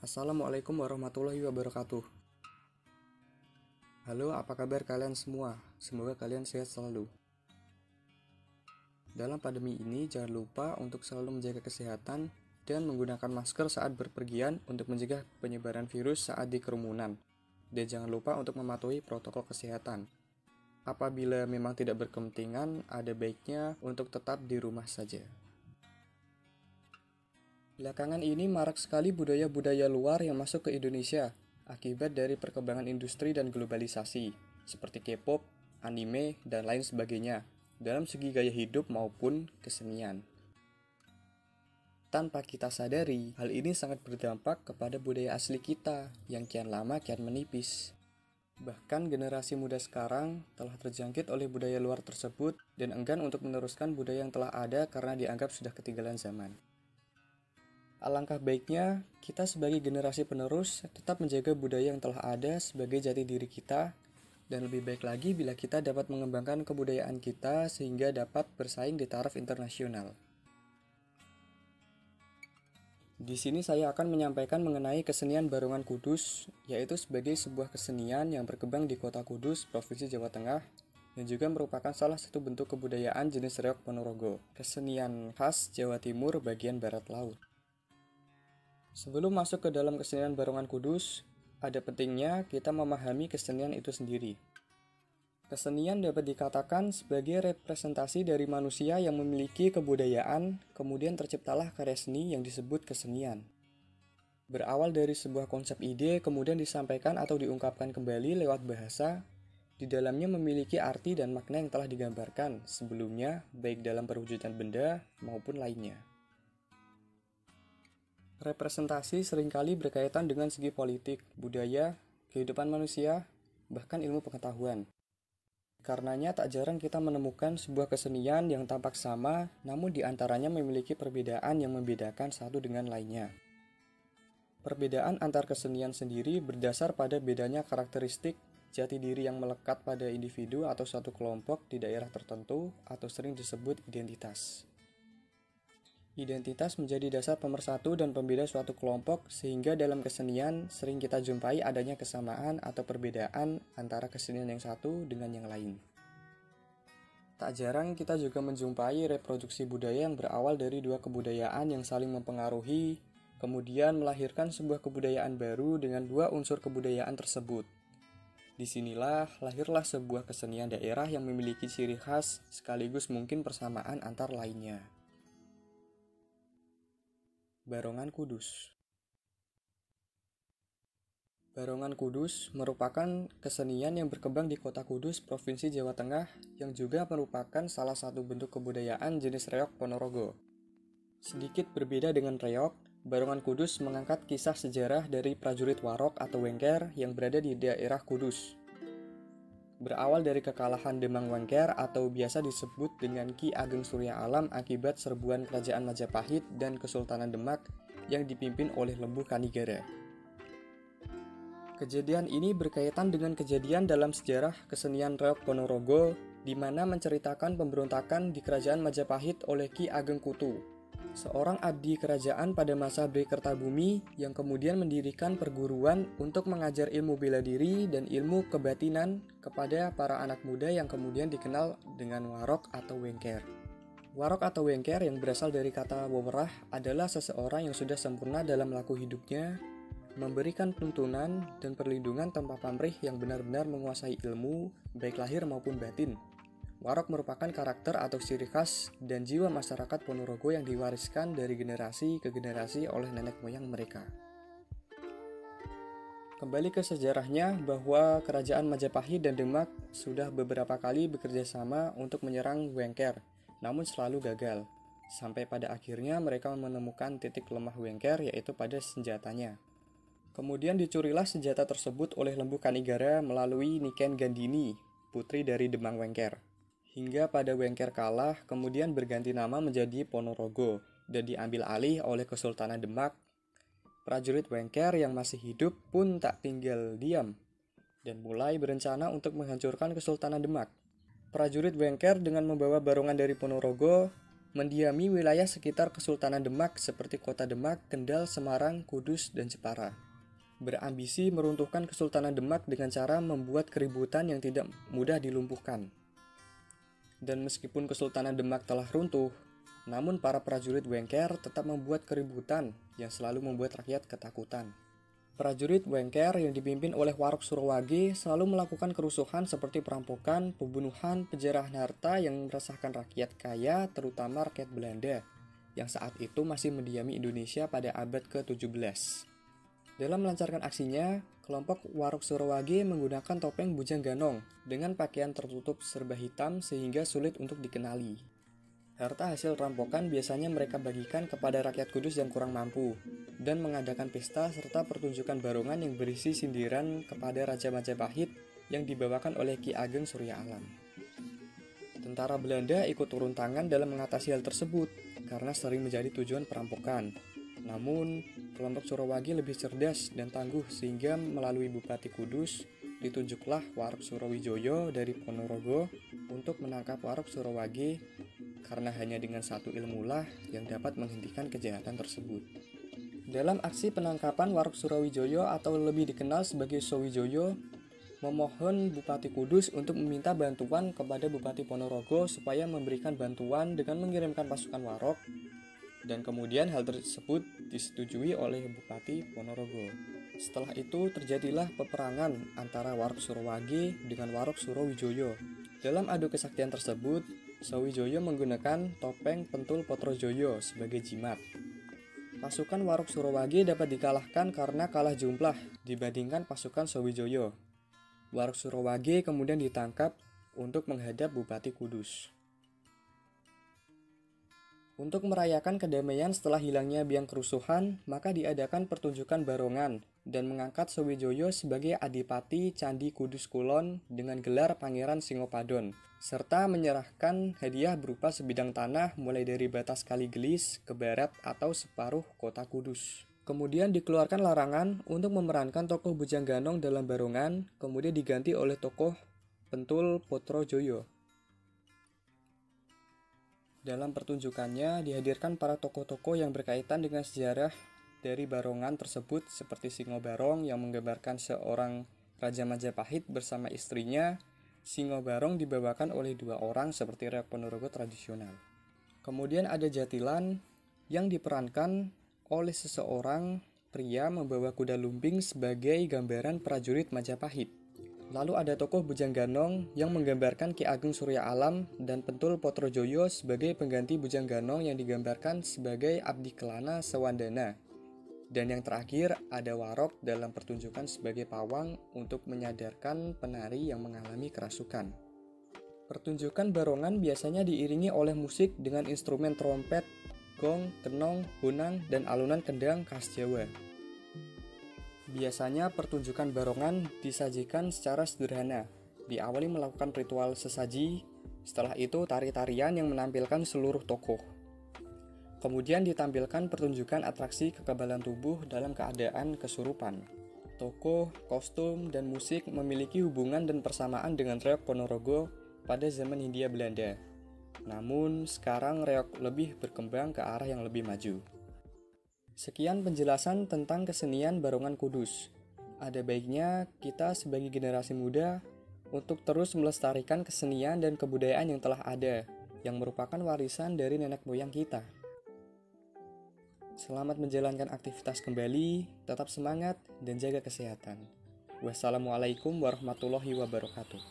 Assalamualaikum warahmatullahi wabarakatuh. Halo, apa kabar kalian semua? Semoga kalian sehat selalu. Dalam pandemi ini, jangan lupa untuk selalu menjaga kesehatan dan menggunakan masker saat berpergian untuk mencegah penyebaran virus saat di kerumunan. Dan jangan lupa untuk mematuhi protokol kesehatan. Apabila memang tidak berkepentingan, ada baiknya untuk tetap di rumah saja. Belakangan ini marak sekali budaya-budaya luar yang masuk ke Indonesia akibat dari perkembangan industri dan globalisasi, seperti K-pop, anime, dan lain sebagainya, dalam segi gaya hidup maupun kesenian. Tanpa kita sadari, hal ini sangat berdampak kepada budaya asli kita yang kian lama kian menipis. Bahkan generasi muda sekarang telah terjangkit oleh budaya luar tersebut dan enggan untuk meneruskan budaya yang telah ada karena dianggap sudah ketinggalan zaman. Alangkah baiknya kita sebagai generasi penerus tetap menjaga budaya yang telah ada sebagai jati diri kita, dan lebih baik lagi bila kita dapat mengembangkan kebudayaan kita sehingga dapat bersaing di taraf internasional. Di sini saya akan menyampaikan mengenai kesenian Barongan Kudus, yaitu sebagai sebuah kesenian yang berkembang di Kota Kudus, Provinsi Jawa Tengah, yang juga merupakan salah satu bentuk kebudayaan jenis reog Ponorogo, kesenian khas Jawa Timur bagian barat laut. Sebelum masuk ke dalam kesenian Barongan Kudus, ada pentingnya kita memahami kesenian itu sendiri. Kesenian dapat dikatakan sebagai representasi dari manusia yang memiliki kebudayaan, kemudian terciptalah karya seni yang disebut kesenian. Berawal dari sebuah konsep ide, kemudian disampaikan atau diungkapkan kembali lewat bahasa, di dalamnya memiliki arti dan makna yang telah digambarkan sebelumnya, baik dalam perwujudan benda maupun lainnya. Representasi seringkali berkaitan dengan segi politik, budaya, kehidupan manusia, bahkan ilmu pengetahuan. Karenanya tak jarang kita menemukan sebuah kesenian yang tampak sama, namun di antaranya memiliki perbedaan yang membedakan satu dengan lainnya. Perbedaan antar kesenian sendiri berdasar pada bedanya karakteristik jati diri yang melekat pada individu atau suatu kelompok di daerah tertentu atau sering disebut identitas. Identitas menjadi dasar pemersatu dan pembeda suatu kelompok, sehingga dalam kesenian sering kita jumpai adanya kesamaan atau perbedaan antara kesenian yang satu dengan yang lain. Tak jarang kita juga menjumpai reproduksi budaya yang berawal dari dua kebudayaan yang saling mempengaruhi, kemudian melahirkan sebuah kebudayaan baru dengan dua unsur kebudayaan tersebut. Disinilah lahirlah sebuah kesenian daerah yang memiliki ciri khas sekaligus mungkin persamaan antar lainnya. Barongan Kudus. Barongan Kudus merupakan kesenian yang berkembang di Kota Kudus, Provinsi Jawa Tengah, yang juga merupakan salah satu bentuk kebudayaan jenis reog Ponorogo. Sedikit berbeda dengan reog, Barongan Kudus mengangkat kisah sejarah dari prajurit Warok atau Wengker yang berada di daerah Kudus. Berawal dari kekalahan Demang Wengker atau biasa disebut dengan Ki Ageng Surya Alam akibat serbuan Kerajaan Majapahit dan Kesultanan Demak yang dipimpin oleh Lembu Kanigara. Kejadian ini berkaitan dengan kejadian dalam sejarah kesenian reog Ponorogo, di mana menceritakan pemberontakan di Kerajaan Majapahit oleh Ki Ageng Kutu, seorang abdi kerajaan pada masa Bey Kertabumi yang kemudian mendirikan perguruan untuk mengajar ilmu bela diri dan ilmu kebatinan kepada para anak muda yang kemudian dikenal dengan Warok atau Wengker. Warok atau Wengker yang berasal dari kata wewerah adalah seseorang yang sudah sempurna dalam laku hidupnya, memberikan tuntunan dan perlindungan tanpa pamrih yang benar-benar menguasai ilmu, baik lahir maupun batin. Warok merupakan karakter atau ciri khas dan jiwa masyarakat Ponorogo yang diwariskan dari generasi ke generasi oleh nenek moyang mereka. Kembali ke sejarahnya, bahwa Kerajaan Majapahit dan Demak sudah beberapa kali bekerja sama untuk menyerang Wengker, namun selalu gagal. Sampai pada akhirnya mereka menemukan titik lemah Wengker, yaitu pada senjatanya. Kemudian dicurilah senjata tersebut oleh Lembu Kanigara melalui Niken Gandini, putri dari Demang Wengker. Hingga pada Wengker kalah, kemudian berganti nama menjadi Ponorogo dan diambil alih oleh Kesultanan Demak. Prajurit Wengker yang masih hidup pun tak tinggal diam dan mulai berencana untuk menghancurkan Kesultanan Demak. Prajurit Wengker dengan membawa barongan dari Ponorogo mendiami wilayah sekitar Kesultanan Demak seperti Kota Demak, Kendal, Semarang, Kudus, dan Jepara. Berambisi meruntuhkan Kesultanan Demak dengan cara membuat keributan yang tidak mudah dilumpuhkan. Dan meskipun Kesultanan Demak telah runtuh, namun para prajurit Wengker tetap membuat keributan yang selalu membuat rakyat ketakutan. Prajurit Wengker yang dipimpin oleh Warok Surawage selalu melakukan kerusuhan seperti perampokan, pembunuhan, penjarahan harta yang meresahkan rakyat kaya, terutama rakyat Belanda, yang saat itu masih mendiami Indonesia pada abad ke-17. Dalam melancarkan aksinya, kelompok Warok Surawage menggunakan topeng bujang ganong dengan pakaian tertutup serba hitam sehingga sulit untuk dikenali. Harta hasil rampokan biasanya mereka bagikan kepada rakyat Kudus yang kurang mampu, dan mengadakan pesta serta pertunjukan barongan yang berisi sindiran kepada Raja Majapahit yang dibawakan oleh Ki Ageng Surya Alam. Tentara Belanda ikut turun tangan dalam mengatasi hal tersebut, karena sering menjadi tujuan perampokan. Namun, kelompok Surawage lebih cerdas dan tangguh sehingga melalui Bupati Kudus, ditunjuklah Warok Surawijoyo dari Ponorogo untuk menangkap Warok Surawage karena hanya dengan satu ilmulah yang dapat menghentikan kejahatan tersebut. Dalam aksi penangkapan Warok Surawijoyo atau lebih dikenal sebagai Sowijoyo, memohon Bupati Kudus untuk meminta bantuan kepada Bupati Ponorogo supaya memberikan bantuan dengan mengirimkan pasukan Warok, dan kemudian hal tersebut disetujui oleh Bupati Ponorogo. Setelah itu terjadilah peperangan antara Warok Surawage dengan Warok Surawijoyo. Dalam adu kesaktian tersebut, Sowijoyo menggunakan topeng pentul Potrojoyo sebagai jimat. Pasukan Warok Surawage dapat dikalahkan karena kalah jumlah dibandingkan pasukan Sowijoyo. Warok Surawage kemudian ditangkap untuk menghadap Bupati Kudus. Untuk merayakan kedamaian setelah hilangnya biang kerusuhan, maka diadakan pertunjukan barongan dan mengangkat Sowijoyo sebagai Adipati Candi Kudus Kulon dengan gelar Pangeran Singopadon, serta menyerahkan hadiah berupa sebidang tanah mulai dari batas Kali Gelis ke barat atau separuh kota Kudus. Kemudian dikeluarkan larangan untuk memerankan tokoh Bujang Ganong dalam barongan, kemudian diganti oleh tokoh Pentul Potrojoyo. Dalam pertunjukannya dihadirkan para tokoh-tokoh yang berkaitan dengan sejarah dari barongan tersebut seperti Singo Barong yang menggambarkan seorang Raja Majapahit bersama istrinya. Singo Barong dibawakan oleh dua orang seperti reok Ponorogo tradisional. Kemudian ada Jatilan yang diperankan oleh seseorang pria membawa kuda lumbing sebagai gambaran prajurit Majapahit. Lalu ada tokoh Bujang Ganong yang menggambarkan Ki Ageng Surya Alam dan Pentul Potrojoyo sebagai pengganti Bujang Ganong yang digambarkan sebagai Abdi Kelana Sewandana. Dan yang terakhir ada Warok dalam pertunjukan sebagai pawang untuk menyadarkan penari yang mengalami kerasukan. Pertunjukan barongan biasanya diiringi oleh musik dengan instrumen trompet, gong, kenong, hunang, dan alunan kendang khas Jawa. Biasanya pertunjukan barongan disajikan secara sederhana. Diawali melakukan ritual sesaji, setelah itu tari-tarian yang menampilkan seluruh tokoh. Kemudian ditampilkan pertunjukan atraksi kekebalan tubuh dalam keadaan kesurupan. Tokoh, kostum, dan musik memiliki hubungan dan persamaan dengan reok Ponorogo pada zaman Hindia Belanda. Namun sekarang reok lebih berkembang ke arah yang lebih maju. Sekian penjelasan tentang kesenian barongan Kudus. Ada baiknya kita sebagai generasi muda untuk terus melestarikan kesenian dan kebudayaan yang telah ada, yang merupakan warisan dari nenek moyang kita. Selamat menjalankan aktivitas kembali, tetap semangat, dan jaga kesehatan. Wassalamualaikum warahmatullahi wabarakatuh.